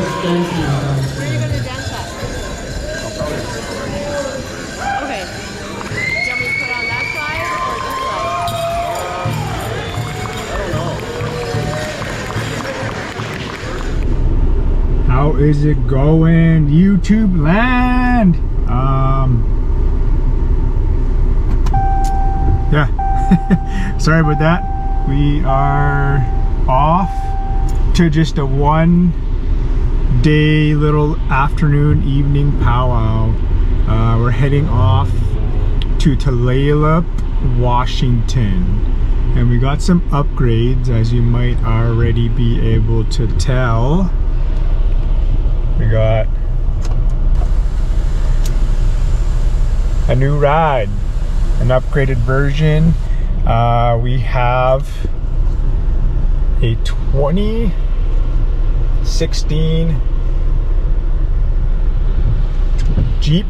Where are you gonna dance at? Okay. Do you want me to put it on that side or this side? How is it going, YouTube land? Yeah, sorry about that. We are off to just a 1 day little afternoon evening powwow. We're heading off to Tulalip, Washington, and we got some upgrades, as you might already be able to tell. We got a new ride, an upgraded version. We have a 2016 Jeep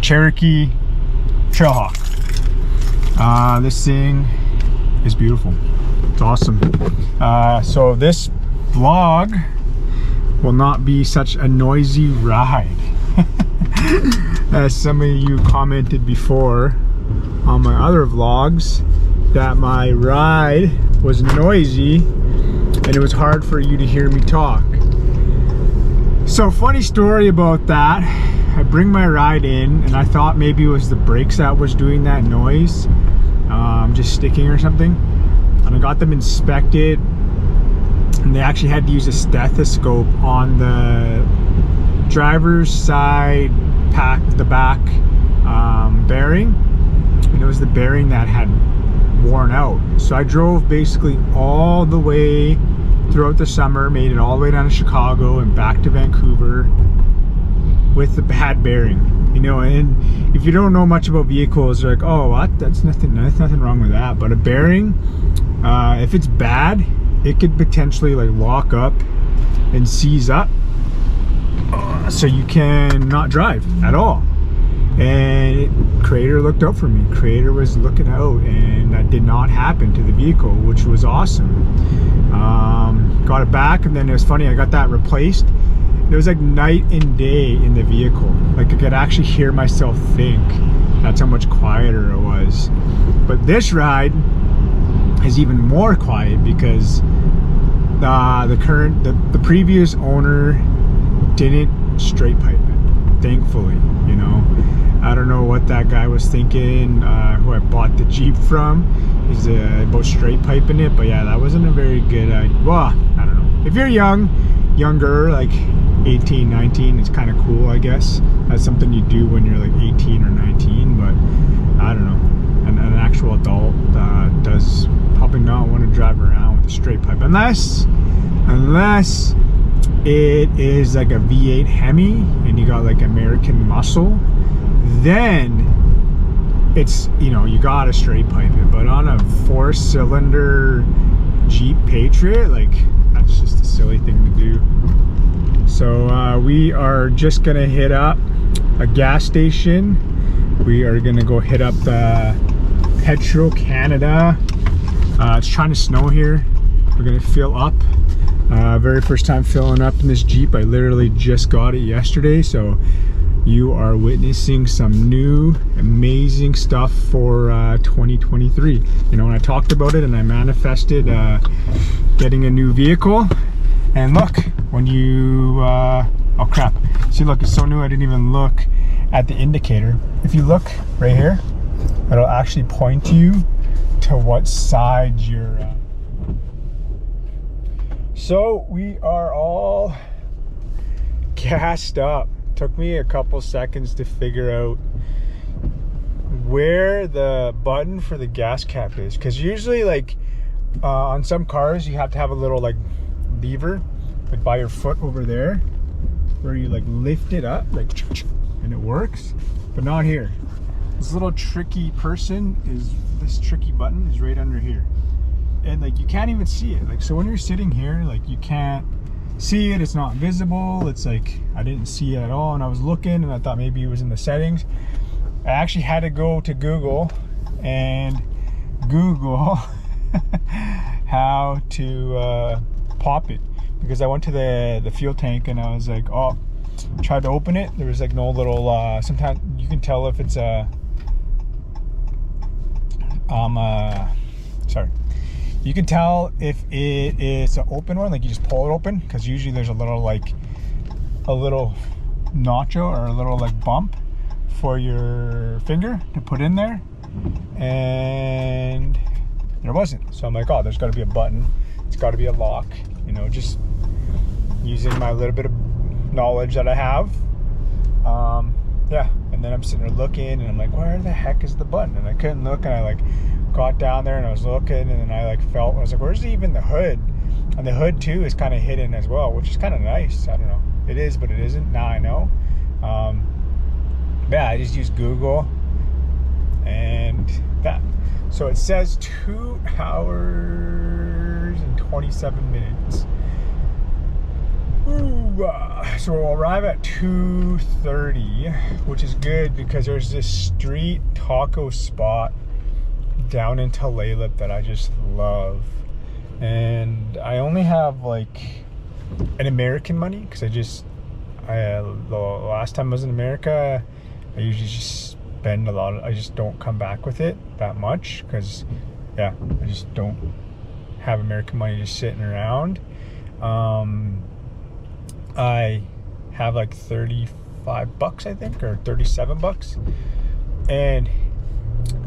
Cherokee Trailhawk. This thing is beautiful. It's awesome. So this vlog will not be such a noisy ride. As some of you commented before on my other vlogs that my ride was noisy and it was hard for you to hear me talk. So funny story about that. I bring my ride in and I thought maybe it was the brakes that was doing that noise, just sticking or something. And I got them inspected and they actually had to use a stethoscope on the driver's side the back bearing, and it was the bearing that had worn out. So I drove basically all the way throughout the summer, made it all the way down to Chicago and back to Vancouver with the bad bearing, you know. And if you don't know much about vehicles, you're like, oh, what? That's nothing wrong with that. But a bearing, if it's bad, it could potentially like lock up and seize up, so you can not drive at all. And Creator looked out for me. Creator was looking out, and that did not happen to the vehicle, which was awesome. Got it back, and then it was funny, I got that replaced. It was like night and day in the vehicle. Like I could actually hear myself think. That's how much quieter it was. But this ride is even more quiet because the previous owner didn't straight pipe it, thankfully, you know. I don't know what that guy was thinking, who I bought the Jeep from. He's about straight piping it, but yeah, that wasn't a very good idea. Well, I don't know. If you're younger, like 18, 19, it's kind of cool, I guess. That's something you do when you're like 18 or 19, but I don't know. An actual adult does probably not want to drive around with a straight pipe, unless it is like a V8 Hemi and you got like American muscle, then it's, you know, you gotta straight pipe it. But on a 4-cylinder Jeep Patriot, like, that's just a silly thing to do. So we are just gonna hit up a gas station. We are gonna go hit up the Petro Canada. It's trying to snow here. We're gonna fill up. Very first time filling up in this Jeep. I literally just got it yesterday, so you are witnessing some new amazing stuff for 2023. You know, when I talked about it and I manifested getting a new vehicle, and look, when you oh crap, see, look, it's so new I didn't even look at the indicator. If you look right here, it'll actually point you to what side you're So we are all gassed up. Took me a couple seconds to figure out where the button for the gas cap is, because usually, like, on some cars you have to have a little like lever, like by your foot over there, where you like lift it up, like, and it works, but not here. This little tricky button is right under here, and like you can't even see it. Like, so when you're sitting here, like, you can't see it, it's not visible. It's like I didn't see it at all, and I was looking and I thought maybe it was in the settings. I actually had to go to Google and Google how to pop it, because I went to the fuel tank and I was like, oh, tried to open it. There was like no little, sometimes you can tell if it's sorry. You can tell if it is an open one, like you just pull it open, because usually there's a little nacho or a little like bump for your finger to put in there, and there wasn't. So I'm like, oh, there's got to be a button. It's got to be a lock. You know, just using my little bit of knowledge that I have. Yeah, and then I'm sitting there looking, and I'm like, where the heck is the button? And I couldn't look, and I like got down there and I was looking, and then I like felt, I was like, where's even the hood? And the hood too is kind of hidden as well, which is kind of nice. I don't know, it is, but it isn't. Now I know. Yeah, I just used Google and that. So it says 2 hours and 27 minutes. So we'll arrive at 2:30, which is good because there's this street taco spot down in Tulalip that I just love. And I only have like an American money because the last time I was in America, I usually just spend a lot. I just don't come back with it that much because, yeah, I just don't have American money just sitting around. I have like $35, I think, or $37, and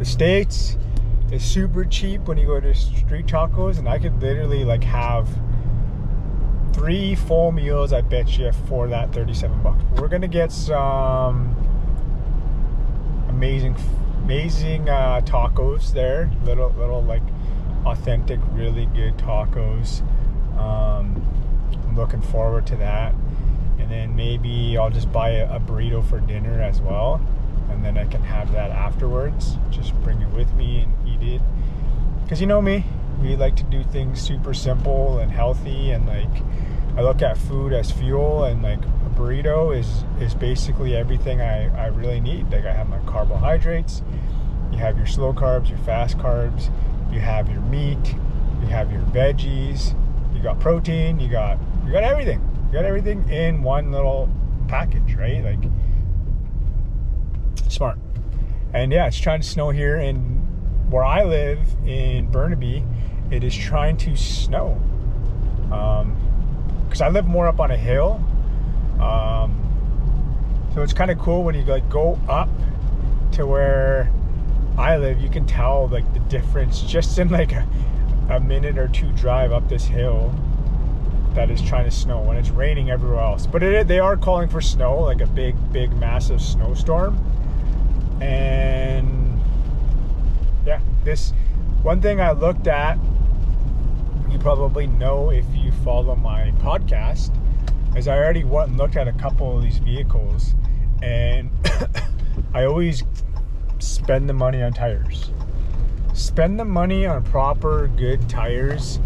the States is super cheap when you go to street tacos, and I could literally like have 3 full meals, I bet you, for that $37. We're gonna get some amazing tacos there, little like authentic, really good tacos. I'm looking forward to that. And then maybe I'll just buy a burrito for dinner as well, and then I can have that afterwards. Just bring it with me and eat it, because you know me, we like to do things super simple and healthy, and like I look at food as fuel, and like a burrito is basically everything I really need. Like I have my carbohydrates, you have your slow carbs, your fast carbs, you have your meat, you have your veggies, you got protein, you got everything. You got everything in one little package, right? Like, smart. And yeah, it's trying to snow here, and where I live in Burnaby, it is trying to snow. Because I live more up on a hill. So it's kind of cool when you like go up to where I live, you can tell like the difference just in like a minute or two drive up this hill that is trying to snow when it's raining everywhere else. But they are calling for snow, like a big massive snowstorm. And yeah, this one thing I looked at, you probably know if you follow my podcast, is I already went and looked at a couple of these vehicles, and I always spend the money on tires. Spend the money on proper good tires,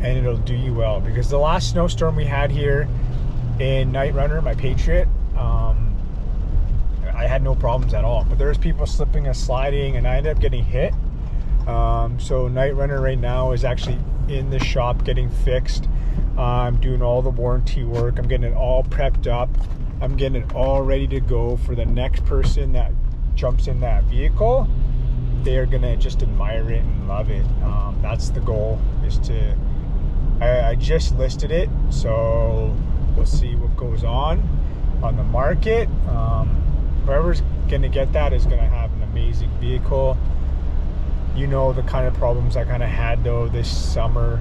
and it'll do you well. Because the last snowstorm we had here in Night Runner, my Patriot, I had no problems at all. But there was people slipping and sliding, and I ended up getting hit. So Night Runner right now is actually in the shop getting fixed. I'm doing all the warranty work. I'm getting it all prepped up. I'm getting it all ready to go for the next person that jumps in that vehicle. They are gonna just admire it and love it. That's the goal, is to I just listed it, so we'll see what goes on the market. Whoever's gonna get that is gonna have an amazing vehicle. You know the kind of problems I kind of had though this summer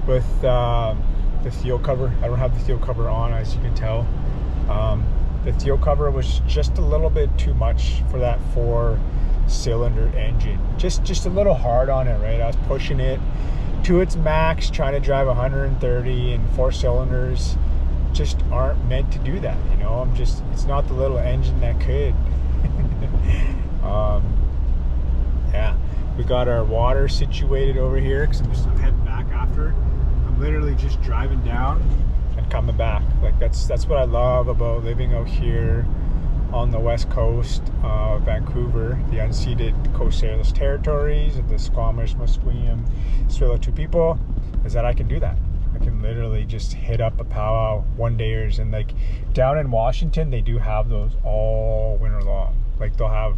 with the seal cover. I don't have the seal cover on, as you can tell. The seal cover was just a little bit too much for that 4-cylinder engine. Just a little hard on it, right? I was pushing it to its max, trying to drive 130, and 4 cylinders just aren't meant to do that, you know. It's not the little engine that could. Yeah, we got our water situated over here because I'm heading back after. I'm literally just driving down and coming back. Like that's what I love about living out here on the west coast of Vancouver, the unceded Coast Salish territories of the Squamish, Musqueam, Tsleil-Waututh people, is that I can do that. I can literally just hit up a powwow one dayers, and like down in Washington they do have those all winter long. Like they'll have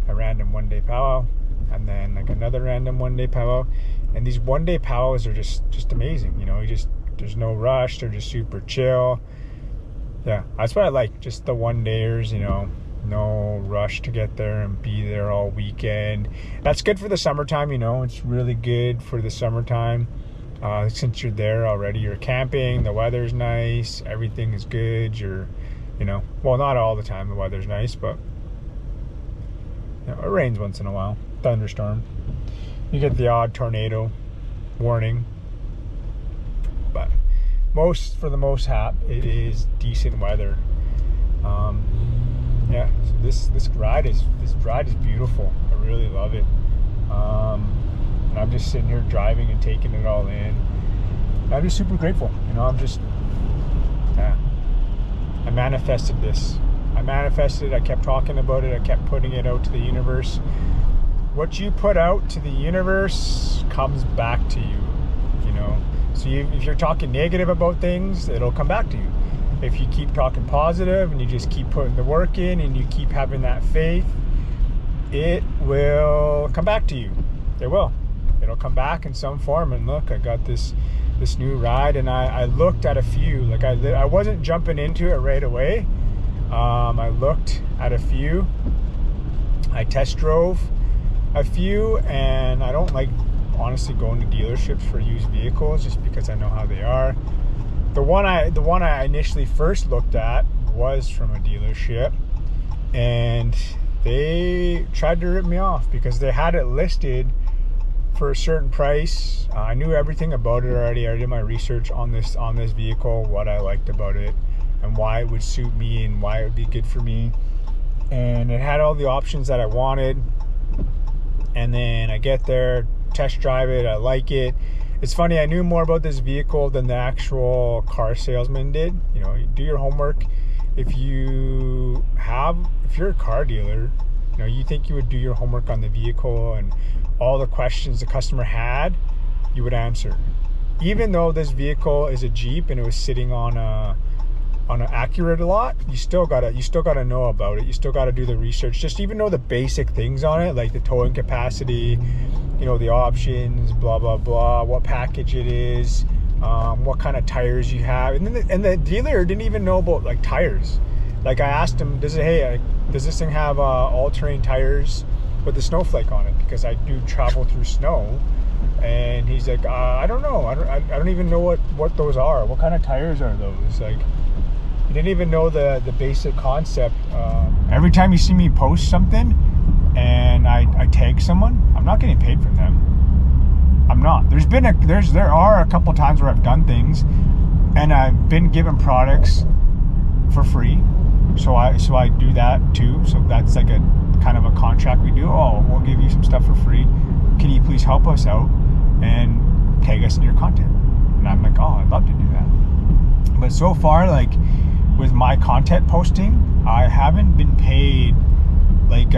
a random 1 day powwow and then like another random 1 day powwow, and these 1 day powwows are just amazing. You know, there's no rush, they're just super chill. Yeah, that's what I like, just the 1 dayers, you know, no rush to get there and be there all weekend. That's good for the summertime, you know, it's really good for the summertime. Since you're there already, you're camping, the weather's nice, everything is good, you're, you know, well, not all the time the weather's nice, but you know, it rains once in a while, thunderstorm, you get the odd tornado warning, but for the most part it is decent weather. Yeah, so this ride is beautiful. I really love it. And I'm just sitting here driving and taking it all in. I'm just super grateful. You know, I manifested this. I manifested it. I kept talking about it. I kept putting it out to the universe. What you put out to the universe comes back to you. You know, so if you're talking negative about things, it'll come back to you. If you keep talking positive and you just keep putting the work in and you keep having that faith, it will come back to you. It will. It'll come back in some form. And look, I got this new ride, and I looked at a few. Like I wasn't jumping into it right away. I looked at a few. I test drove a few, and I don't like honestly going to dealerships for used vehicles just because I know how they are. The one I initially first looked at was from a dealership, and they tried to rip me off because they had it listed for a certain price. I knew everything about it already. I did my research on this vehicle, what I liked about it, and why it would suit me and why it would be good for me. And it had all the options that I wanted. And then I get there, test drive it, I like it. It's funny, I knew more about this vehicle than the actual car salesman did. You know, you do your homework. If you're a car dealer, you know, you think you would do your homework on the vehicle and all the questions the customer had, you would answer. Even though this vehicle is a Jeep and it was sitting on an Acura lot, you still gotta know about it. You still gotta do the research. Just even know the basic things on it, like the towing capacity, you know, the options, blah blah blah, what package it is, what kind of tires you have, and the dealer didn't even know about like tires. Like I asked him, does this thing have all-terrain tires with the snowflake on it? Because I do travel through snow. And he's like, I don't know. I don't even know what those are. What kind of tires are those? Like, he didn't even know the basic concept. Every time you see me post something and I tag someone, I'm not getting paid from them. I'm not. There are a couple times where I've done things and I've been given products for free. So I do that too. So that's like a kind of a contract we do. Oh, we'll give you some stuff for free. Can you please help us out and tag us in your content? And I'm like, oh, I'd love to do that. But so far, like with my content posting, I haven't been paid like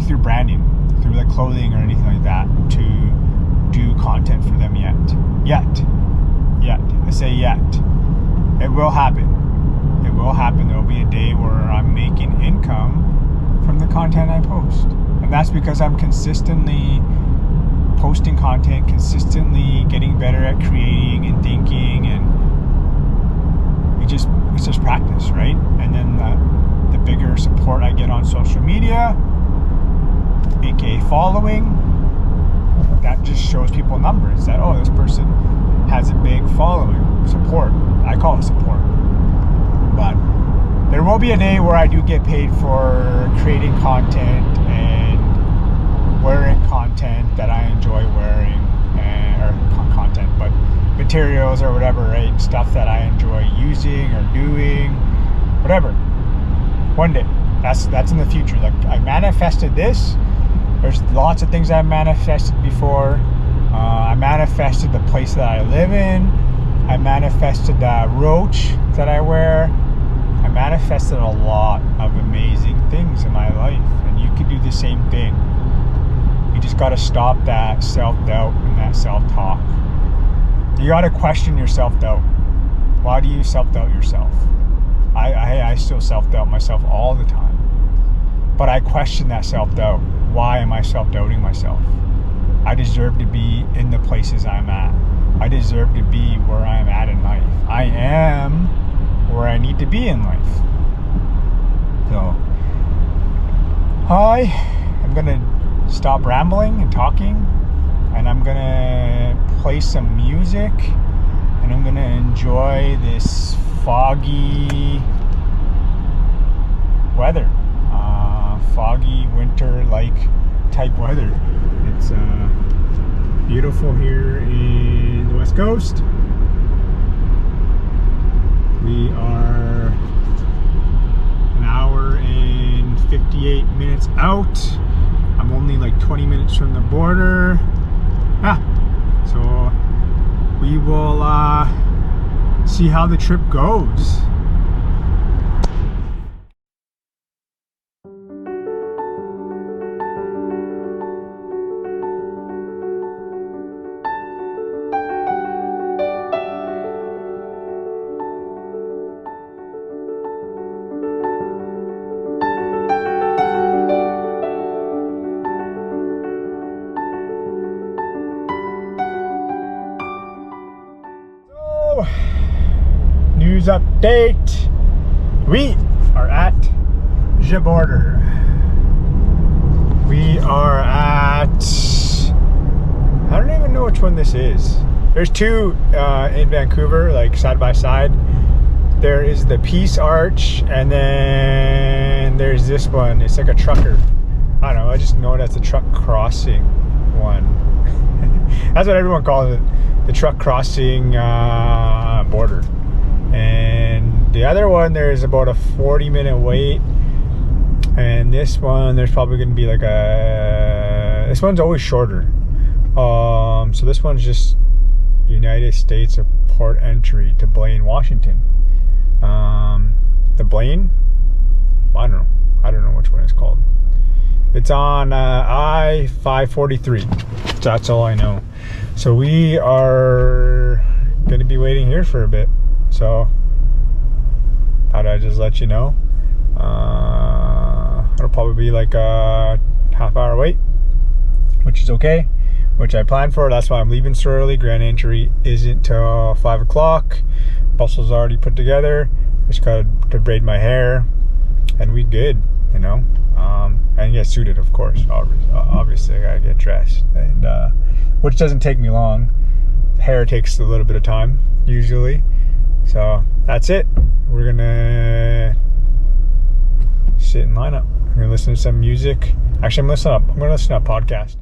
through branding, through like clothing or anything like that to do content for them yet. I say yet. It will happen. It will happen. There will be a day where I'm making income from the content I post. And that's because I'm consistently posting content, consistently getting better at creating and thinking, and it's just practice, right? And then the bigger support I get on social media, aka following, that just shows people numbers that, oh, this person has a big following, support. I call it support. But there will be a day where I do get paid for creating content and wearing content that I enjoy wearing, or content, but materials or whatever, right? Stuff that I enjoy using or doing, whatever. One day. That's in the future. Like I manifested this. There's lots of things I've manifested before. I manifested the place that I live in. I manifested the roach that I wear. I manifested a lot of amazing things in my life, and you can do the same thing. You just got to stop that self-doubt and that self-talk. You got to question your self-doubt. Why do you self-doubt yourself? I still self-doubt myself all the time. But I question that self-doubt. Why am I self-doubting myself? I deserve to be in the places I'm at. I deserve to be where I'm at in life. I am where I need to be in life. So, I'm going to stop rambling and talking, and I'm going to play some music, and I'm going to enjoy this foggy weather. Foggy winter-like type weather. It's beautiful here in the West Coast. We are an hour and 58 minutes out. I'm only like 20 minutes from the border. So we will see how the trip goes. News update. We are at the border. We are at, I don't even know which one this is. There's two in Vancouver, like side by side. There is the Peace Arch, and then there's this one. It's like a trucker. I don't know, I just know it as the truck crossing one. That's what everyone calls it, the truck crossing border. And the other one, there's about a 40-minute wait. And this one, there's probably going to be like this one's always shorter. So this one's just United States of port entry to Blaine, Washington. The Blaine, I don't know which one it's called. It's on I-543. That's all I know. So we are going to be waiting here for a bit. So thought I'd just let you know. It'll probably be like a half-hour wait, which is okay, which I planned for. That's why I'm leaving so early. Grand entry isn't till 5 o'clock. Bustle's already put together. Just got to braid my hair, and we good, you know. And get suited, of course. Obviously, I gotta get dressed, and which doesn't take me long. Hair takes a little bit of time usually. So that's it. We're gonna sit in line up. We're gonna listen to some music. Actually, I'm gonna listen to a podcast.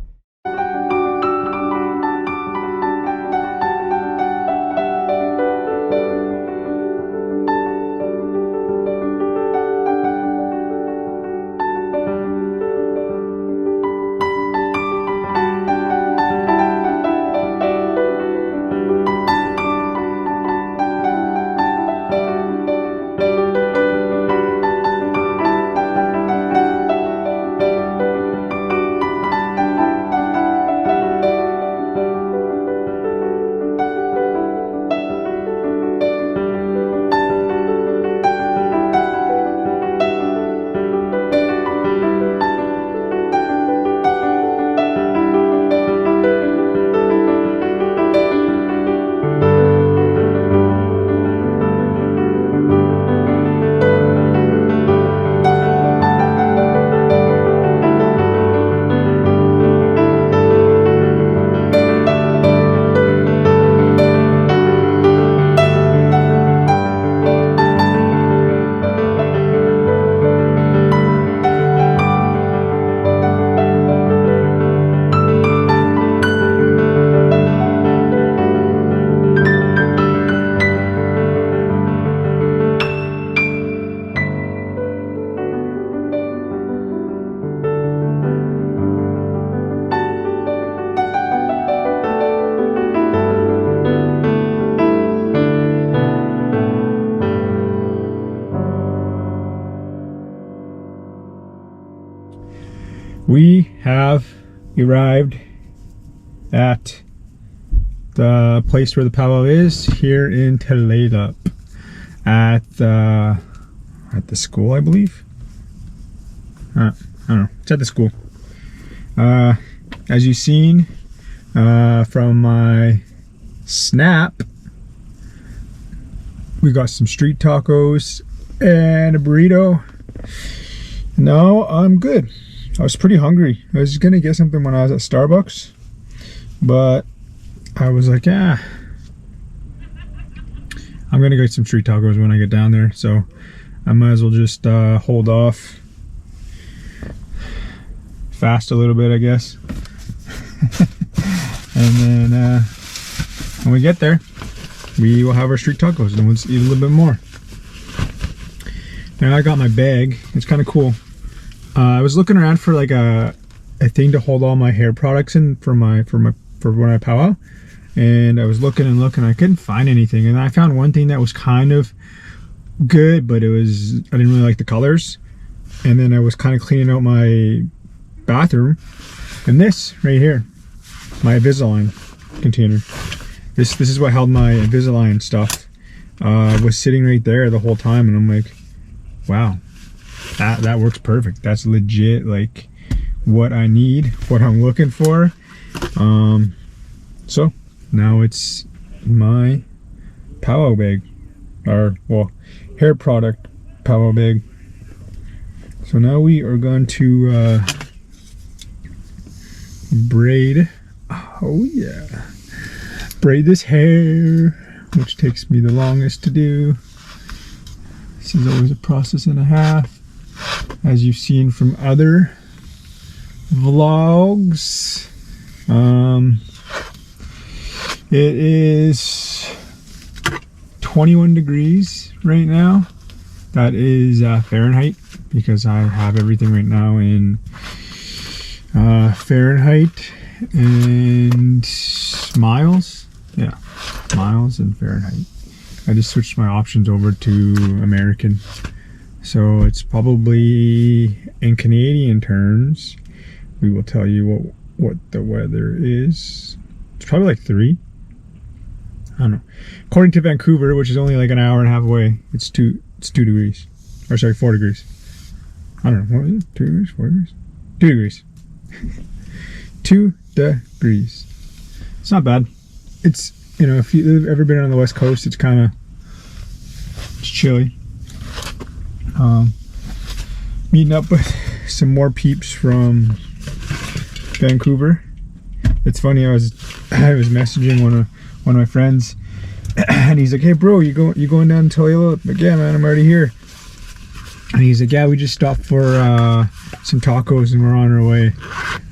we arrived at the place where the powwow is here in Tulalip at the school, I believe. I don't know. It's at the school. As you've seen from my snap, we got some street tacos and a burrito. No, I'm good. I was pretty hungry. I was gonna get something when I was at Starbucks, but I was like, I'm gonna get some street tacos when I get down there, so I might as well just hold off, fast a little bit, I guess. And then when we get there, we will have our street tacos and we'll just eat a little bit more. Now I got my bag. It's kind of cool. I was looking around for like a thing to hold all my hair products in for when I powwow, and I was looking and looking. I couldn't find anything, and I found one thing that was kind of good, but I didn't really like the colors. And then I was kind of cleaning out my bathroom, and this right here, my Invisalign container. This is what held my Invisalign stuff. Was sitting right there the whole time, and I'm like, wow, that works perfect. That's legit, like what I need, what I'm looking for. So now it's my powwow bag, or well, hair product powwow bag. So now we are going to braid. Oh yeah, braid this hair, which takes me the longest to do. This is always a process and a half, as you've seen from other vlogs. It is 21 degrees right now. That is Fahrenheit, because I have everything right now in Fahrenheit and miles. Yeah, miles and Fahrenheit. I just switched my options over to American, so it's probably, in Canadian terms, we will tell you what the weather is. It's probably like 3. I don't know. According to Vancouver, which is only like an hour and a half away, it's 2 degrees. Or sorry, 4 degrees. I don't know. What is it? 2 degrees? 4 degrees? 2 degrees. 2 degrees. It's not bad. It's, you know, if you've ever been on the West Coast, it's kind of, it's chilly. Meeting up with some more peeps from Vancouver. It's funny, I was messaging one of my friends, and he's like, "Hey bro, you going down to Tulalip?" Like, "Yeah man, I'm already here." And he's like, "Yeah, we just stopped for some tacos and we're on our way."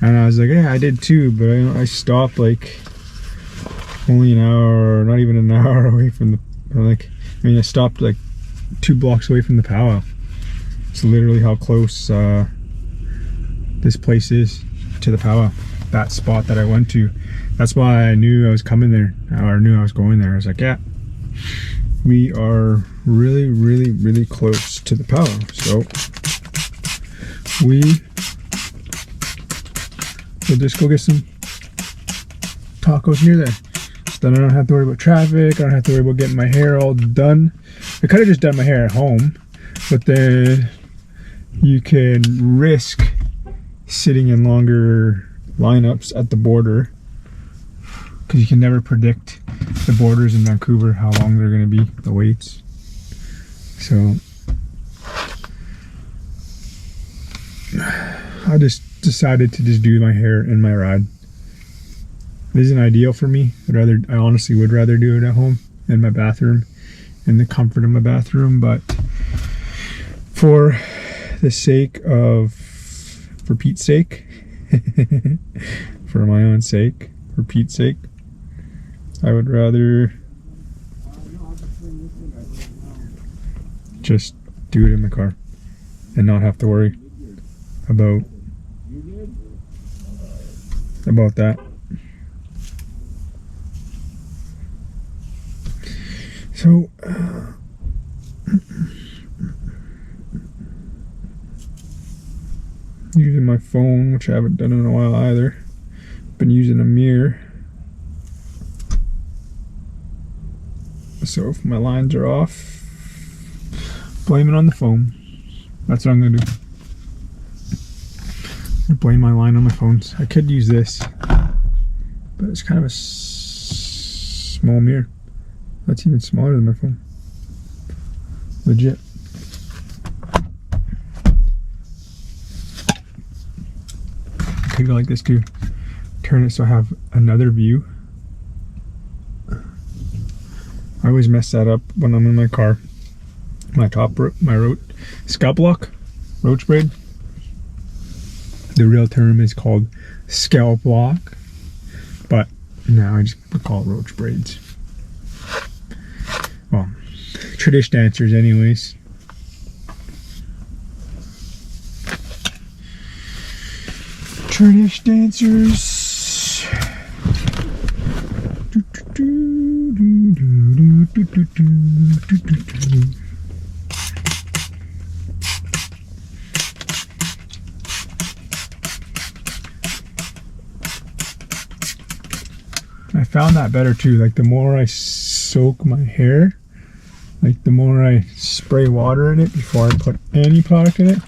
And I was like, "Yeah, I did too, but I stopped like only an hour, not even an hour away from the, I stopped like 2 blocks away from the powwow." It's literally how close this place is to the powwow, that spot that I went to. That's why I knew I was coming there, or knew I was going there. I was like, yeah, we are really, really, really close to the powwow. So we'll just go get some tacos near there. So then I don't have to worry about traffic. I don't have to worry about getting my hair all done. I could have just done my hair at home, but then you can risk sitting in longer lineups at the border, because you can never predict the borders in Vancouver, how long they're going to be, the waits. So I just decided to just do my hair in my ride. It isn't ideal for me. I honestly would rather do it at home in my bathroom, in the comfort of my bathroom, but for the sake of, for Pete's sake, for my own sake, for Pete's sake, I would rather just do it in the car and not have to worry about that. So using my phone, which I haven't done in a while either. been using a mirror. So if my lines are off, blame it on the phone. That's what I'm gonna do. Blame my line on my phones. I could use this, but it's kind of a small mirror. That's even smaller than my phone. Legit. I could go like this too. Turn it so I have another view. I always mess that up when I'm in my car. My scalp lock, roach braid. The real term is called scalp lock, but now I just call it roach braids. Well, tradish dancers anyways. Tradish dancers. I found that better too. Like the more I soak my hair, like the more I spray water in it before I put any product in it,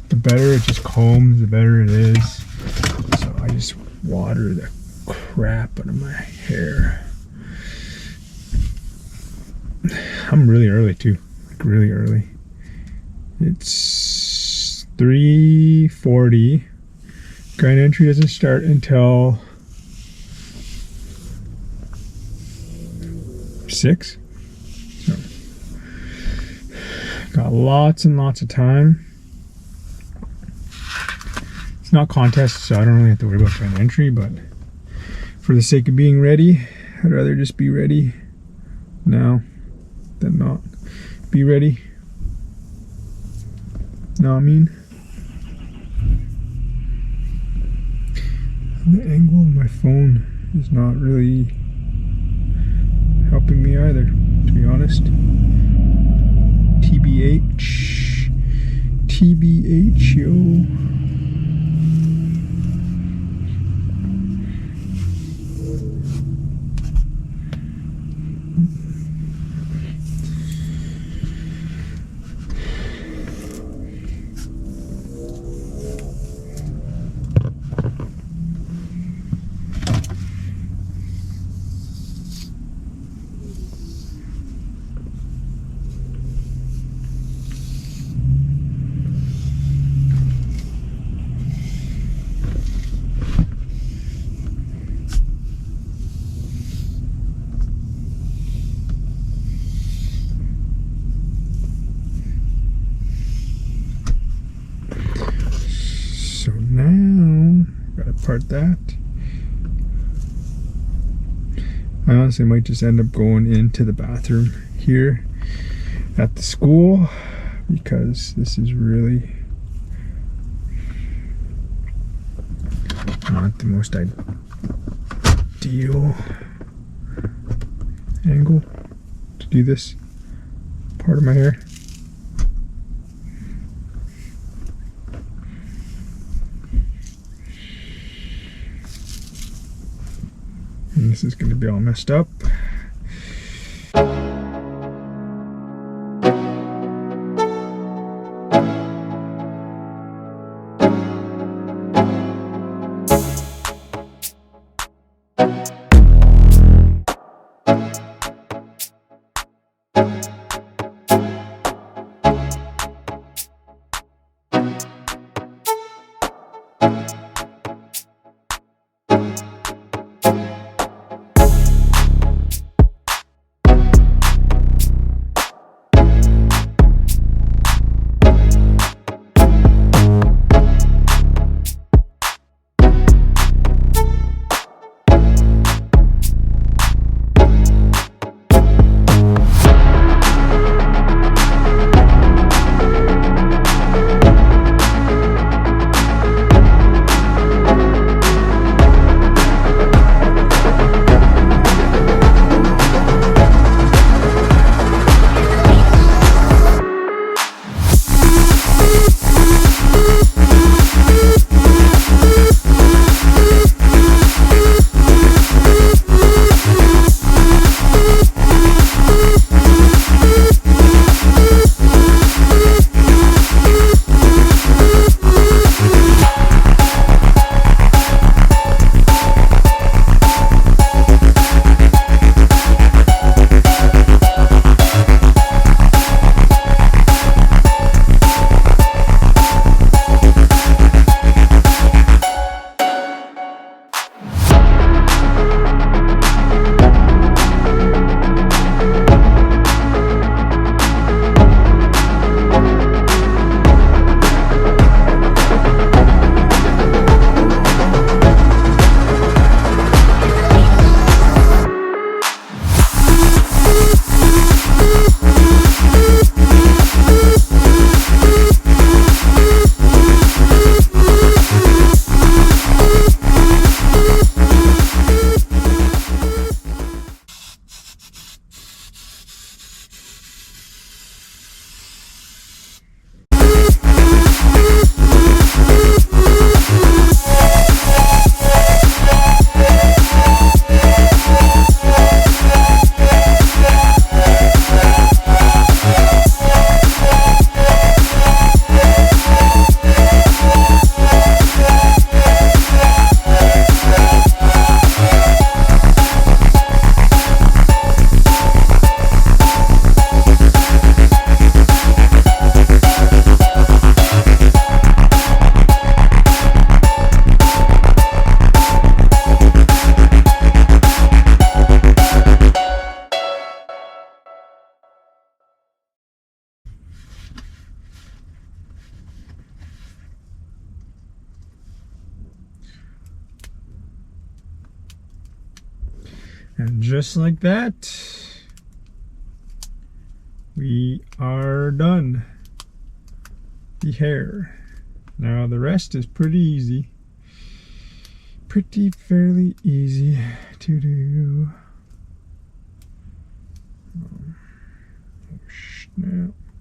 the better it just combs, the better it is. So I just water the crap out of my hair. I'm really early too, like really early. It's 3:40. Grind entry doesn't start until 6. So got lots and lots of time. It's not contest, so I don't really have to worry about grind entry, but for the sake of being ready, I'd rather just be ready now than not be ready. Know what I mean? The angle of my phone is not really helping me either, to be honest. TBH, yo. So now, gotta part that. I honestly might just end up going into the bathroom here at the school because this is really not the most ideal angle to do this part of my hair. And this is going to be all messed up. And just like that, we are done. The hair. Now the rest is pretty easy. Fairly easy to do. Oh snap, of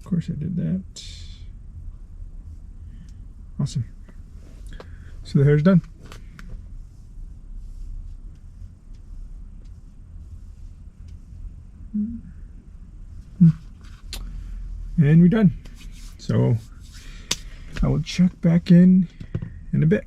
course I did that. Awesome. So the hair's done. And we're done. So I will check back in a bit.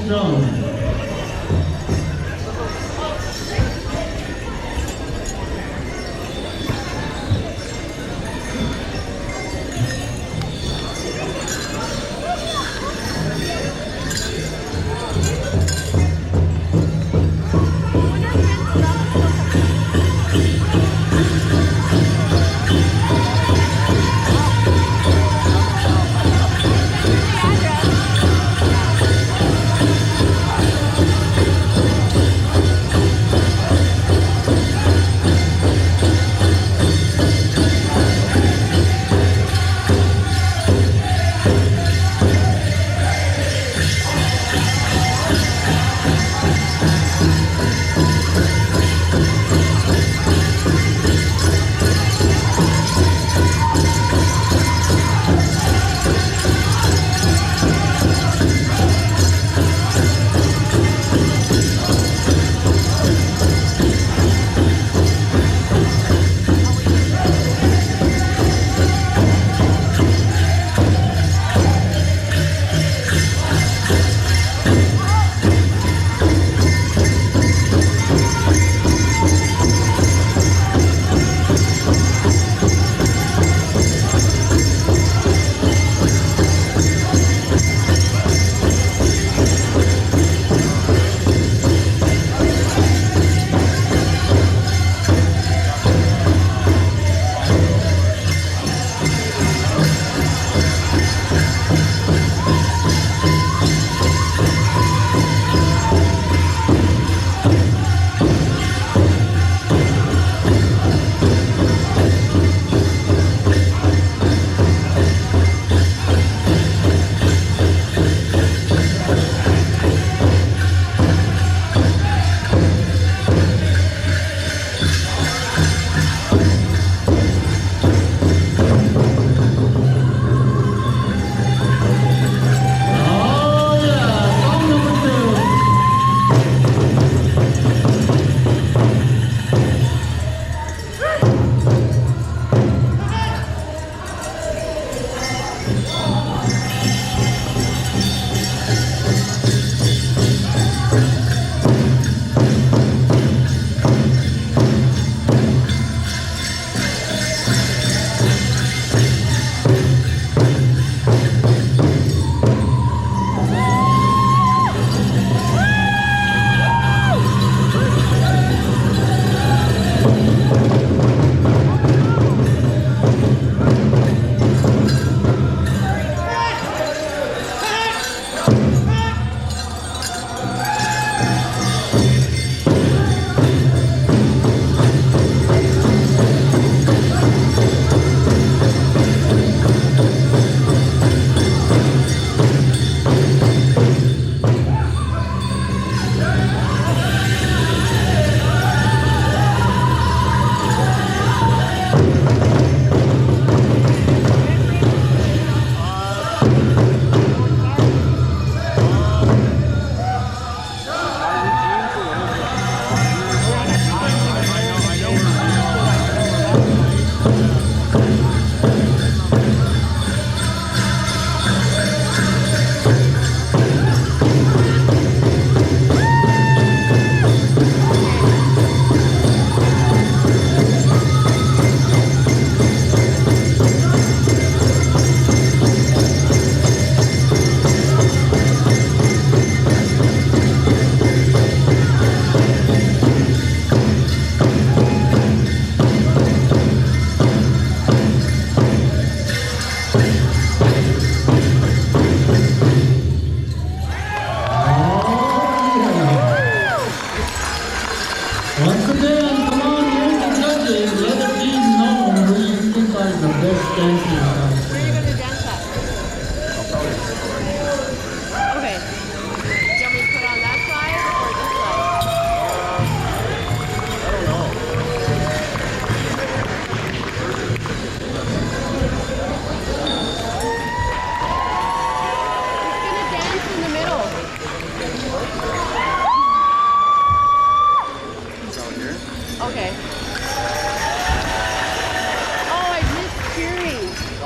strong.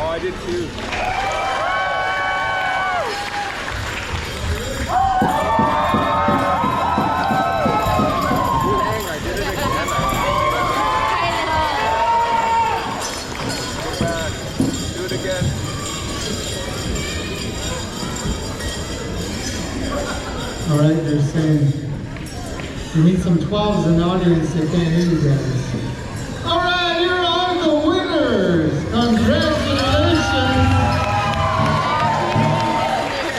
I did too. again. All right, they're saying we need some 12s in the audience. They can't hear you guys. All right, here are the winners. Congratulations.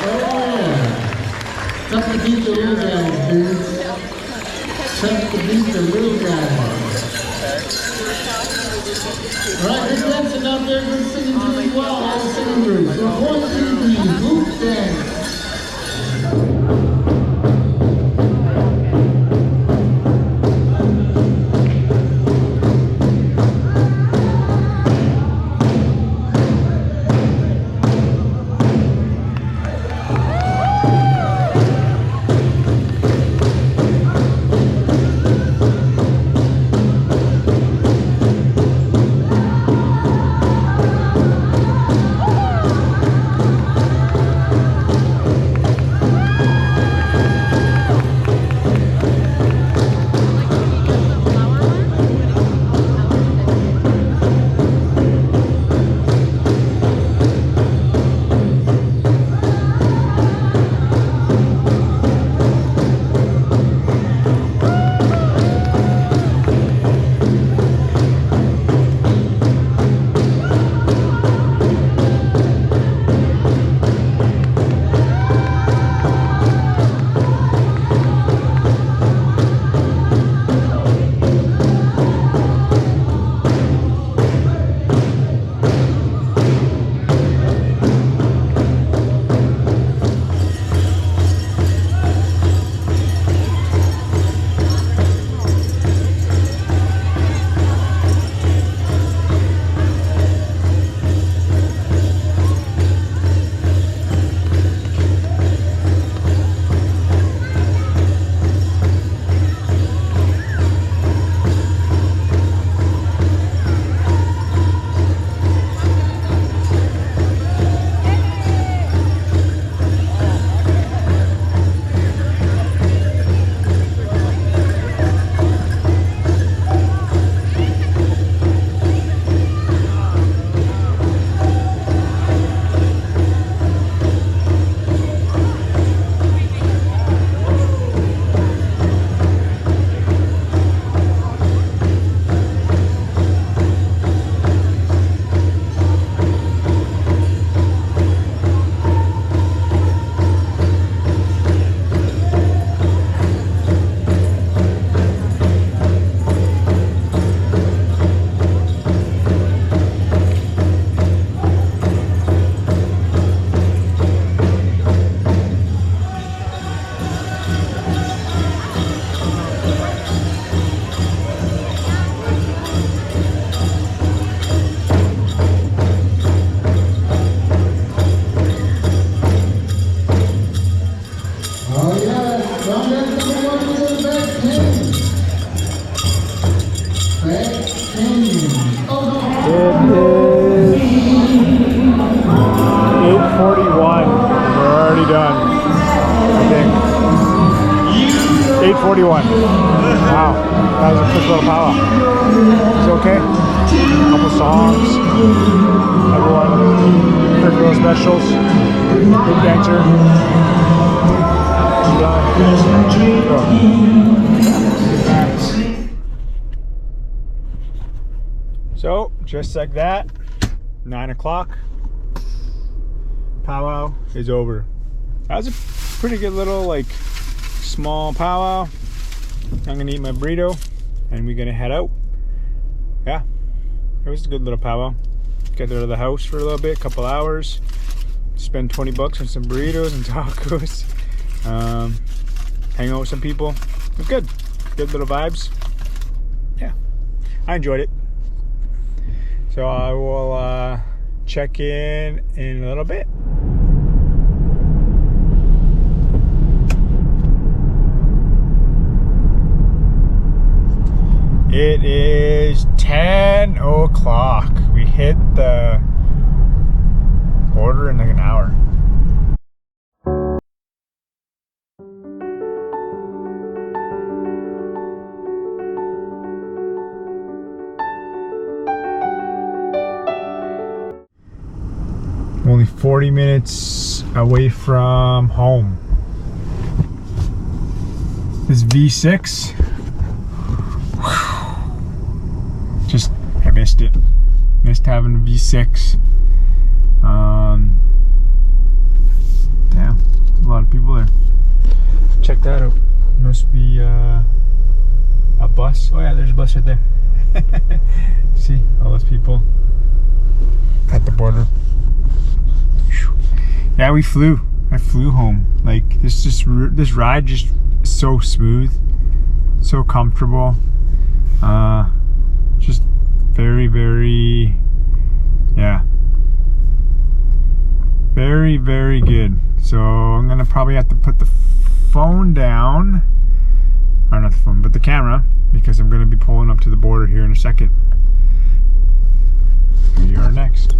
Oh yeah. Tough to beat the little guys, dudes. Tough to beat the little guys. All right, good dancing out there, good singing too as well. All the singing groups. We're going to the group dance. Wow, that was a quick little powwow. It's okay. A couple songs. Everyone, quick little specials. Good dancer. So, just like that, 9 o'clock, powwow is over. That was a pretty good little, like, small powwow. I'm gonna eat my burrito and we're gonna head out. Yeah, it was a good little powwow. Get out of the house for a little bit, couple hours, spend 20 bucks on some burritos and tacos, hang out with some people. It was good little vibes. Yeah, I enjoyed it. So I will check in a little bit. It is 10 o'clock. We hit the border in like an hour. I'm only 40 minutes away from home. This V6, just, I missed it. Missed having a V6. Damn, there's a lot of people there. Check that out. Must be a bus. Oh yeah, there's a bus right there. See all those people at the border. Yeah, we flew. I flew home. Like this ride just so smooth, so comfortable. Just very, very, yeah, very, very good. So I'm gonna probably have to put the phone down, or not the phone, but the camera, because I'm gonna be pulling up to the border here in a second. Here you are next.